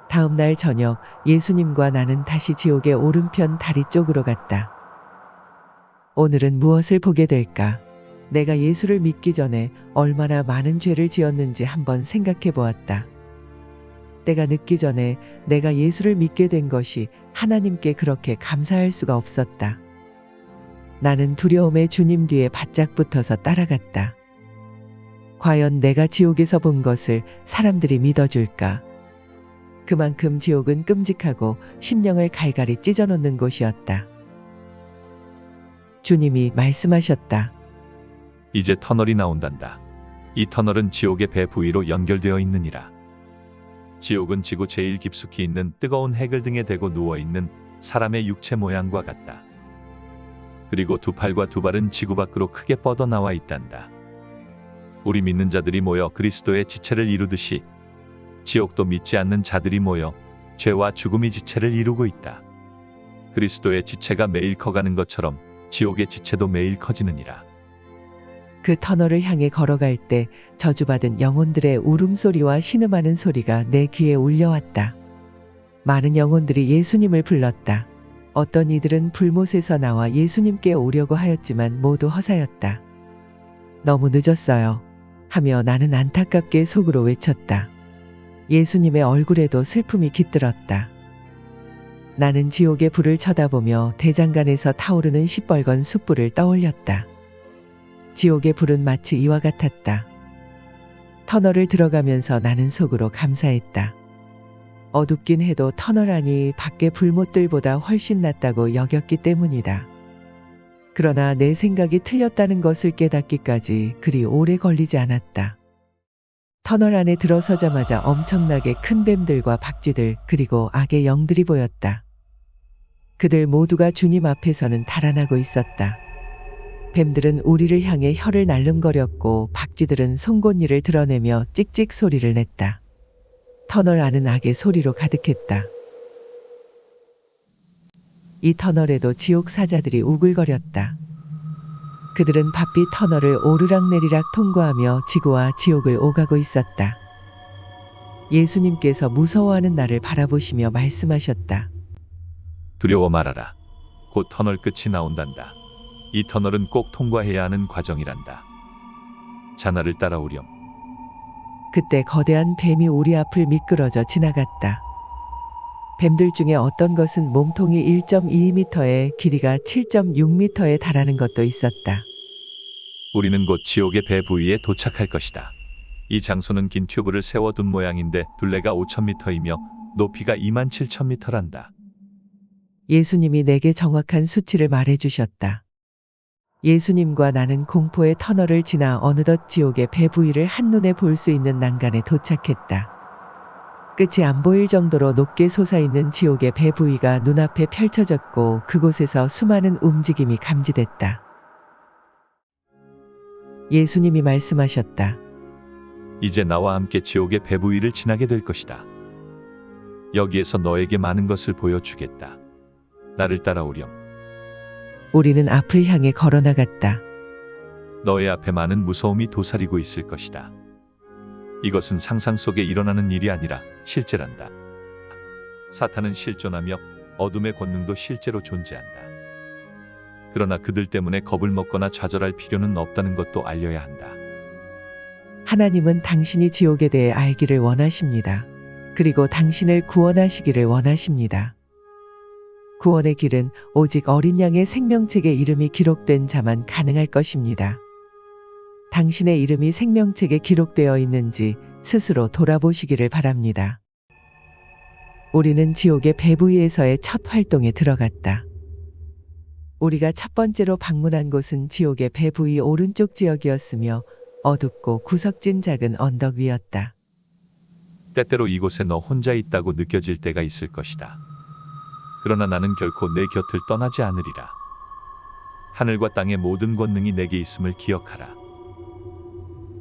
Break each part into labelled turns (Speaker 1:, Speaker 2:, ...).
Speaker 1: 다음 날 저녁 예수님과 나는 다시 지옥의 오른편 다리 쪽으로 갔다. 오늘은 무엇을 보게 될까? 내가 예수를 믿기 전에 얼마나 많은 죄를 지었는지 한번 생각해 보았다. 때가 늦기 전에 내가 예수를 믿게 된 것이 하나님께 그렇게 감사할 수가 없었다. 나는 두려움에 주님 뒤에 바짝 붙어서 따라갔다. 과연 내가 지옥에서 본 것을 사람들이 믿어줄까? 그만큼 지옥은 끔찍하고 심령을 갈갈이 찢어놓는 곳이었다. 주님이 말씀하셨다.
Speaker 2: 이제 터널이 나온단다. 이 터널은 지옥의 배 부위로 연결되어 있느니라. 지옥은 지구 제일 깊숙이 있는 뜨거운 해글 등에 대고 누워있는 사람의 육체 모양과 같다. 그리고 두 팔과 두 발은 지구 밖으로 크게 뻗어나와 있단다. 우리 믿는 자들이 모여 그리스도의 지체를 이루듯이 지옥도 믿지 않는 자들이 모여 죄와 죽음의 지체를 이루고 있다. 그리스도의 지체가 매일 커가는 것처럼 지옥의 지체도 매일 커지느니라.
Speaker 1: 그 터널을 향해 걸어갈 때 저주받은 영혼들의 울음소리와 신음하는 소리가 내 귀에 울려왔다. 많은 영혼들이 예수님을 불렀다. 어떤 이들은 불못에서 나와 예수님께 오려고 하였지만 모두 허사였다. 너무 늦었어요. 하며 나는 안타깝게 속으로 외쳤다. 예수님의 얼굴에도 슬픔이 깃들었다. 나는 지옥의 불을 쳐다보며 대장간에서 타오르는 시뻘건 숯불을 떠올렸다. 지옥의 불은 마치 이와 같았다. 터널을 들어가면서 나는 속으로 감사했다. 어둡긴 해도 터널 안이 밖의 불못들보다 훨씬 낫다고 여겼기 때문이다. 그러나 내 생각이 틀렸다는 것을 깨닫기까지 그리 오래 걸리지 않았다. 터널 안에 들어서자마자 엄청나게 큰 뱀들과 박쥐들 그리고 악의 영들이 보였다. 그들 모두가 주님 앞에서는 달아나고 있었다. 뱀들은 우리를 향해 혀를 날름거렸고 박쥐들은 송곳니를 드러내며 찍찍 소리를 냈다. 터널 안은 악의 소리로 가득했다. 이 터널에도 지옥 사자들이 우글거렸다. 그들은 바삐 터널을 오르락내리락 통과하며 지구와 지옥을 오가고 있었다. 예수님께서 무서워하는 나를 바라보시며 말씀하셨다.
Speaker 2: 두려워 말아라. 곧 터널 끝이 나온단다. 이 터널은 꼭 통과해야 하는 과정이란다. 자나를 따라오렴.
Speaker 1: 그때 거대한 뱀이 우리 앞을 미끄러져 지나갔다. 뱀들 중에 어떤 것은 몸통이 1.2m에 길이가 7.6m에 달하는 것도 있었다.
Speaker 2: 우리는 곧 지옥의 배 부위에 도착할 것이다. 이 장소는 긴 튜브를 세워둔 모양인데 둘레가 5,000m이며 높이가 27,000m란다.
Speaker 1: 예수님이 내게 정확한 수치를 말해주셨다. 예수님과 나는 공포의 터널을 지나 어느덧 지옥의 배 부위를 한눈에 볼 수 있는 난간에 도착했다. 끝이 안 보일 정도로 높게 솟아있는 지옥의 배 부위가 눈앞에 펼쳐졌고 그곳에서 수많은 움직임이 감지됐다. 예수님이 말씀하셨다.
Speaker 2: 이제 나와 함께 지옥의 배 부위를 지나게 될 것이다. 여기에서 너에게 많은 것을 보여주겠다. 나를 따라오렴.
Speaker 1: 우리는 앞을 향해 걸어나갔다.
Speaker 2: 너의 앞에 많은 무서움이 도사리고 있을 것이다. 이것은 상상 속에 일어나는 일이 아니라 실제란다. 사탄은 실존하며 어둠의 권능도 실제로 존재한다. 그러나 그들 때문에 겁을 먹거나 좌절할 필요는 없다는 것도 알려야 한다.
Speaker 1: 하나님은 당신이 지옥에 대해 알기를 원하십니다. 그리고 당신을 구원하시기를 원하십니다. 구원의 길은 오직 어린 양의 생명책에 이름이 기록된 자만 가능할 것입니다. 당신의 이름이 생명책에 기록되어 있는지 스스로 돌아보시기를 바랍니다. 우리는 지옥의 배 부위에서의 첫 활동에 들어갔다. 우리가 첫 번째로 방문한 곳은 지옥의 배 부위 오른쪽 지역이었으며 어둡고 구석진 작은 언덕 위였다.
Speaker 2: 때때로 이곳에 너 혼자 있다고 느껴질 때가 있을 것이다. 그러나 나는 결코 내 곁을 떠나지 않으리라. 하늘과 땅의 모든 권능이 내게 있음을 기억하라.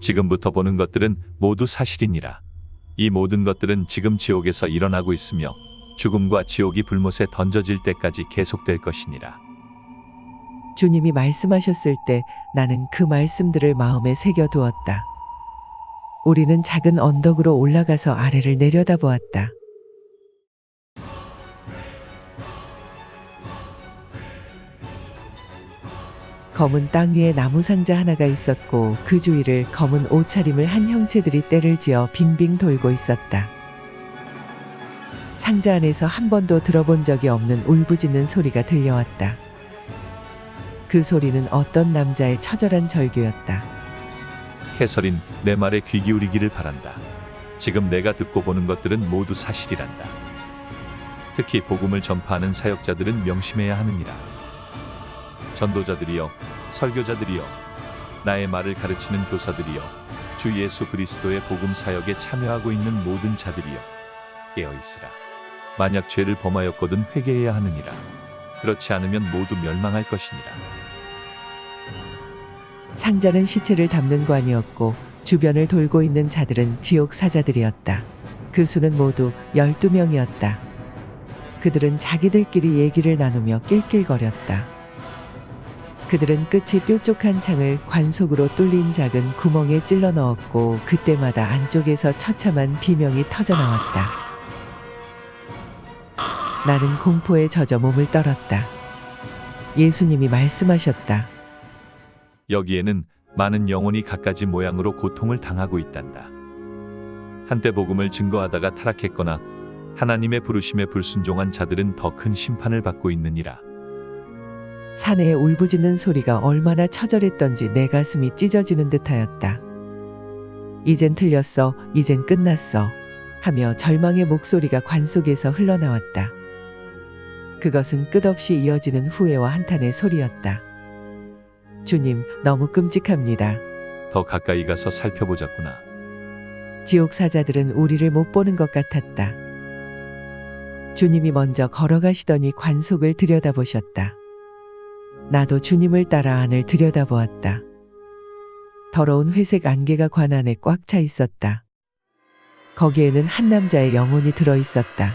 Speaker 2: 지금부터 보는 것들은 모두 사실이니라. 이 모든 것들은 지금 지옥에서 일어나고 있으며 죽음과 지옥이 불못에 던져질 때까지 계속될 것이니라.
Speaker 1: 주님이 말씀하셨을 때 나는 그 말씀들을 마음에 새겨두었다. 우리는 작은 언덕으로 올라가서 아래를 내려다보았다. 검은 땅 위에 나무 상자 하나가 있었고 그 주위를 검은 옷차림을 한 형체들이 때를 지어 빙빙 돌고 있었다. 상자 안에서 한 번도 들어본 적이 없는 울부짖는 소리가 들려왔다. 그 소리는 어떤 남자의 처절한 절규였다.
Speaker 2: 해설인, 내 말에 귀 기울이기를 바란다. 지금 내가 듣고 보는 것들은 모두 사실이란다. 특히 복음을 전파하는 사역자들은 명심해야 하느니라. 전도자들이여, 설교자들이여, 나의 말을 가르치는 교사들이여, 주 예수 그리스도의 복음 사역에 참여하고 있는 모든 자들이여, 깨어 있으라. 만약 죄를 범하였거든 회개해야 하느니라. 그렇지 않으면 모두 멸망할 것이니라.
Speaker 1: 상자는 시체를 담는 관이었고 주변을 돌고 있는 자들은 지옥 사자들이었다. 그 수는 모두 12명이었다. 그들은 자기들끼리 얘기를 나누며 낄낄거렸다. 그들은 끝이 뾰족한 창을 관 속으로 뚫린 작은 구멍에 찔러 넣었고 그때마다 안쪽에서 처참한 비명이 터져 나왔다. 나는 공포에 젖어 몸을 떨었다. 예수님이 말씀하셨다.
Speaker 2: 여기에는 많은 영혼이 갖가지 모양으로 고통을 당하고 있단다. 한때 복음을 증거하다가 타락했거나 하나님의 부르심에 불순종한 자들은 더 큰 심판을 받고 있느니라.
Speaker 1: 사내의 울부짖는 소리가 얼마나 처절했던지 내 가슴이 찢어지는 듯하였다. 이젠 틀렸어, 이젠 끝났어 하며 절망의 목소리가 관 속에서 흘러나왔다. 그것은 끝없이 이어지는 후회와 한탄의 소리였다. 주님, 너무 끔찍합니다.
Speaker 2: 더 가까이 가서 살펴보자꾸나.
Speaker 1: 지옥 사자들은 우리를 못 보는 것 같았다. 주님이 먼저 걸어가시더니 관 속을 들여다보셨다. 나도 주님을 따라 안을 들여다보았다. 더러운 회색 안개가 관 안에 꽉 차 있었다. 거기에는 한 남자의 영혼이 들어 있었다.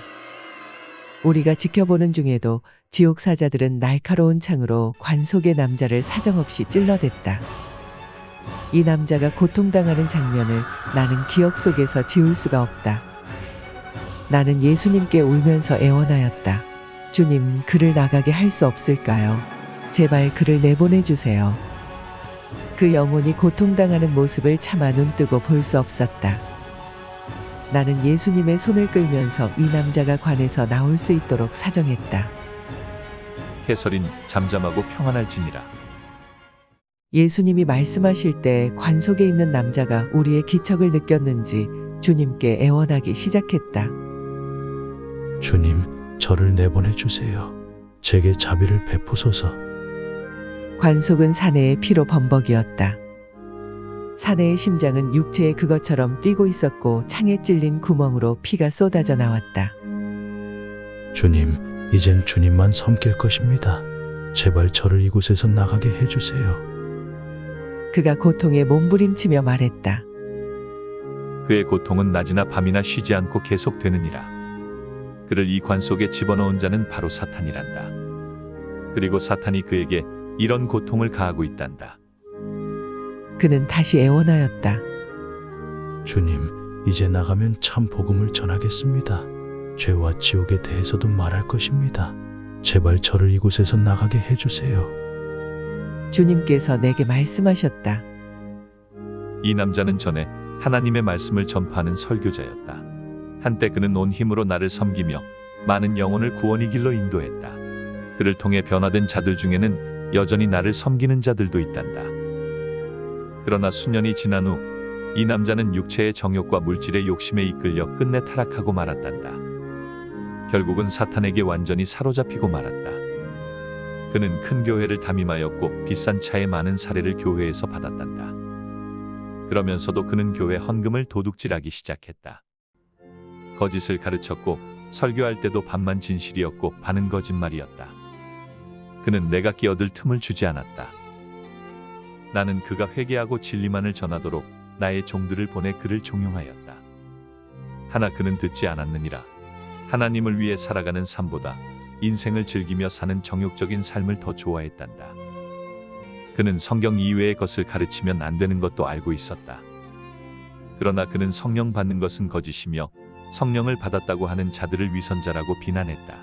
Speaker 1: 우리가 지켜보는 중에도 지옥 사자들은 날카로운 창으로 관 속의 남자를 사정없이 찔러댔다. 이 남자가 고통당하는 장면을 나는 기억 속에서 지울 수가 없다. 나는 예수님께 울면서 애원하였다. 주님, 그를 나가게 할 수 없을까요? 제발 그를 내보내주세요. 그 영혼이 고통당하는 모습을 차마 눈뜨고 볼 수 없었다. 나는 예수님의 손을 끌면서 이 남자가 관에서 나올 수 있도록 사정했다.
Speaker 2: 해설인, 잠잠하고 평안할지니라.
Speaker 1: 예수님이 말씀하실 때 관 속에 있는 남자가 우리의 기척을 느꼈는지 주님께 애원하기 시작했다.
Speaker 3: 주님, 저를 내보내주세요. 제게 자비를 베푸소서.
Speaker 1: 관 속은 사내의 피로 범벅이었다. 사내의 심장은 육체의 그것처럼 뛰고 있었고 창에 찔린 구멍으로 피가 쏟아져 나왔다.
Speaker 3: 주님, 이젠 주님만 섬길 것입니다. 제발 저를 이곳에서 나가게 해주세요.
Speaker 1: 그가 고통에 몸부림치며 말했다.
Speaker 2: 그의 고통은 낮이나 밤이나 쉬지 않고 계속되느니라. 그를 이 관 속에 집어넣은 자는 바로 사탄이란다. 그리고 사탄이 그에게 이런 고통을 가하고 있단다.
Speaker 1: 그는 다시 애원하였다.
Speaker 3: 주님, 이제 나가면 참 복음을 전하겠습니다. 죄와 지옥에 대해서도 말할 것입니다. 제발 저를 이곳에서 나가게 해주세요.
Speaker 1: 주님께서 내게 말씀하셨다.
Speaker 2: 이 남자는 전에 하나님의 말씀을 전파하는 설교자였다. 한때 그는 온 힘으로 나를 섬기며 많은 영혼을 구원의 길로 인도했다. 그를 통해 변화된 자들 중에는 여전히 나를 섬기는 자들도 있단다. 그러나 수년이 지난 후 이 남자는 육체의 정욕과 물질의 욕심에 이끌려 끝내 타락하고 말았단다. 결국은 사탄에게 완전히 사로잡히고 말았다. 그는 큰 교회를 담임하였고 비싼 차에 많은 사례를 교회에서 받았단다. 그러면서도 그는 교회 헌금을 도둑질하기 시작했다. 거짓을 가르쳤고 설교할 때도 반만 진실이었고 반은 거짓말이었다. 그는 내가 끼어들 틈을 주지 않았다. 나는 그가 회개하고 진리만을 전하도록 나의 종들을 보내 그를 종용하였다. 하나 그는 듣지 않았느니라. 하나님을 위해 살아가는 삶보다 인생을 즐기며 사는 정욕적인 삶을 더 좋아했단다. 그는 성경 이외의 것을 가르치면 안 되는 것도 알고 있었다. 그러나 그는 성령 받는 것은 거짓이며 성령을 받았다고 하는 자들을 위선자라고 비난했다.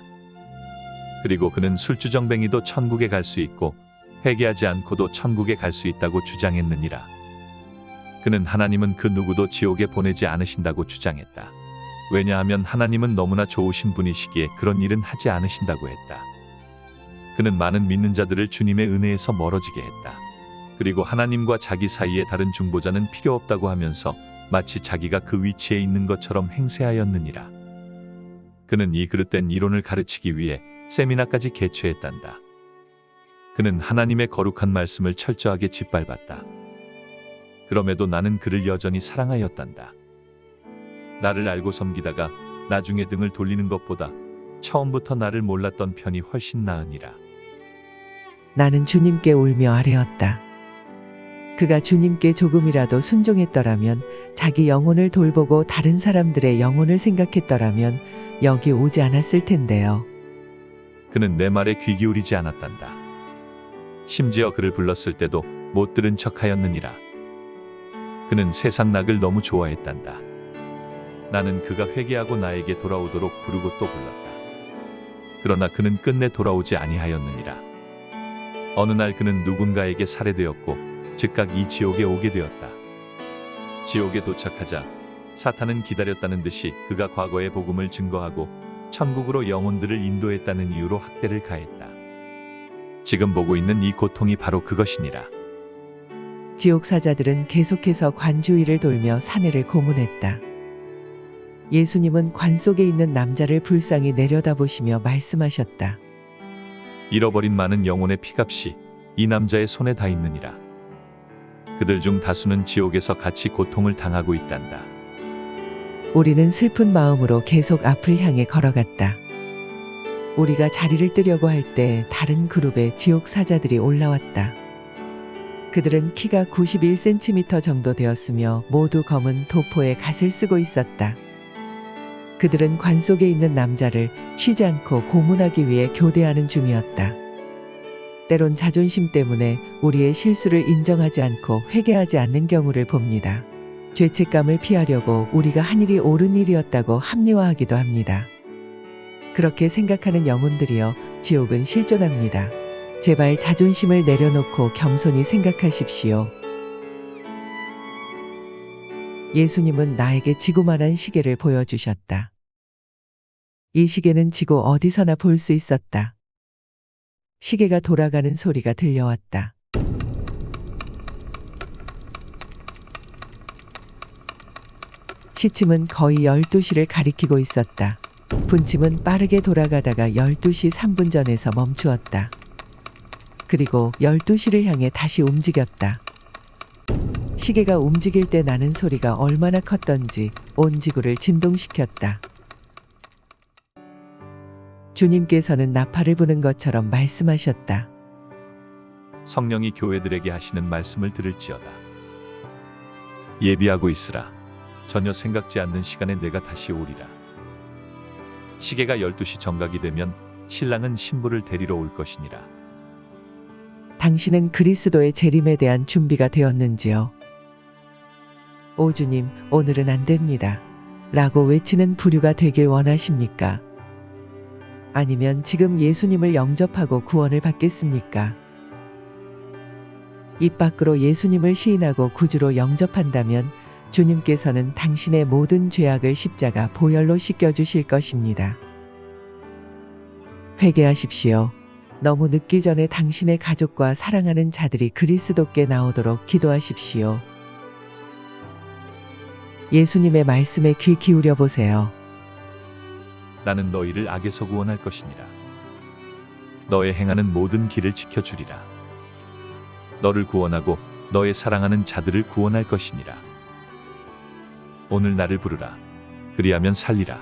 Speaker 2: 그리고 그는 술주정뱅이도 천국에 갈 수 있고 회개하지 않고도 천국에 갈 수 있다고 주장했느니라. 그는 하나님은 그 누구도 지옥에 보내지 않으신다고 주장했다. 왜냐하면 하나님은 너무나 좋으신 분이시기에 그런 일은 하지 않으신다고 했다. 그는 많은 믿는 자들을 주님의 은혜에서 멀어지게 했다. 그리고 하나님과 자기 사이에 다른 중보자는 필요 없다고 하면서 마치 자기가 그 위치에 있는 것처럼 행세하였느니라. 그는 이 그릇된 이론을 가르치기 위해 세미나까지 개최했단다. 그는 하나님의 거룩한 말씀을 철저하게 짓밟았다. 그럼에도 나는 그를 여전히 사랑하였단다. 나를 알고 섬기다가 나중에 등을 돌리는 것보다 처음부터 나를 몰랐던 편이 훨씬 나으니라.
Speaker 1: 나는 주님께 울며 아뢰었다. 그가 주님께 조금이라도 순종했더라면, 자기 영혼을 돌보고 다른 사람들의 영혼을 생각했더라면 여기 오지 않았을 텐데요.
Speaker 2: 그는 내 말에 귀 기울이지 않았단다. 심지어 그를 불렀을 때도 못 들은 척하였느니라. 그는 세상 낙을 너무 좋아했단다. 나는 그가 회개하고 나에게 돌아오도록 부르고 또 불렀다. 그러나 그는 끝내 돌아오지 아니하였느니라. 어느 날 그는 누군가에게 살해되었고 즉각 이 지옥에 오게 되었다. 지옥에 도착하자 사탄은 기다렸다는 듯이 그가 과거의 복음을 증거하고 천국으로 영혼들을 인도했다는 이유로 학대를 가했다. 지금 보고 있는 이 고통이 바로 그것이니라.
Speaker 1: 지옥 사자들은 계속해서 관 주위를 돌며 사내를 고문했다. 예수님은 관 속에 있는 남자를 불쌍히 내려다보시며 말씀하셨다.
Speaker 2: 잃어버린 많은 영혼의 피값이 이 남자의 손에 다 있느니라. 그들 중 다수는 지옥에서 같이 고통을 당하고 있단다.
Speaker 1: 우리는 슬픈 마음으로 계속 앞을 향해 걸어갔다. 우리가 자리를 뜨려고 할 때 다른 그룹의 지옥 사자들이 올라왔다. 그들은 키가 91cm 정도 되었으며 모두 검은 도포에 갓을 쓰고 있었다. 그들은 관 속에 있는 남자를 쉬지 않고 고문하기 위해 교대하는 중이었다. 때론 자존심 때문에 우리의 실수를 인정하지 않고 회개하지 않는 경우를 봅니다. 죄책감을 피하려고 우리가 한 일이 옳은 일이었다고 합리화하기도 합니다. 그렇게 생각하는 영혼들이여 지옥은 실존합니다. 제발 자존심을 내려놓고 겸손히 생각하십시오. 예수님은 나에게 지구만한 시계를 보여주셨다. 이 시계는 지구 어디서나 볼 수 있었다. 시계가 돌아가는 소리가 들려왔다. 시침은 거의 12시를 가리키고 있었다. 분침은 빠르게 돌아가다가 12시 3분 전에서 멈추었다. 그리고 12시를 향해 다시 움직였다. 시계가 움직일 때 나는 소리가 얼마나 컸던지 온 지구를 진동시켰다. 주님께서는 나팔을 부는 것처럼 말씀하셨다.
Speaker 2: 성령이 교회들에게 하시는 말씀을 들을지어다. 예비하고 있으라. 전혀 생각지 않는 시간에 내가 다시 오리라. 시계가 12시 정각이 되면 신랑은 신부를 데리러 올 것이니라.
Speaker 1: 당신은 그리스도의 재림에 대한 준비가 되었는지요? 오 주님, 오늘은 안 됩니다. 라고 외치는 부류가 되길 원하십니까? 아니면 지금 예수님을 영접하고 구원을 받겠습니까? 입 밖으로 예수님을 시인하고 구주로 영접한다면 주님께서는 당신의 모든 죄악을 십자가 보혈로 씻겨주실 것입니다. 회개하십시오. 너무 늦기 전에 당신의 가족과 사랑하는 자들이 그리스도께 나오도록 기도하십시오. 예수님의 말씀에 귀 기울여 보세요.
Speaker 2: 나는 너희를 악에서 구원할 것이니라. 너의 행하는 모든 길을 지켜주리라. 너를 구원하고 너의 사랑하는 자들을 구원할 것이니라. 오늘 나를 부르라. 그리하면 살리라.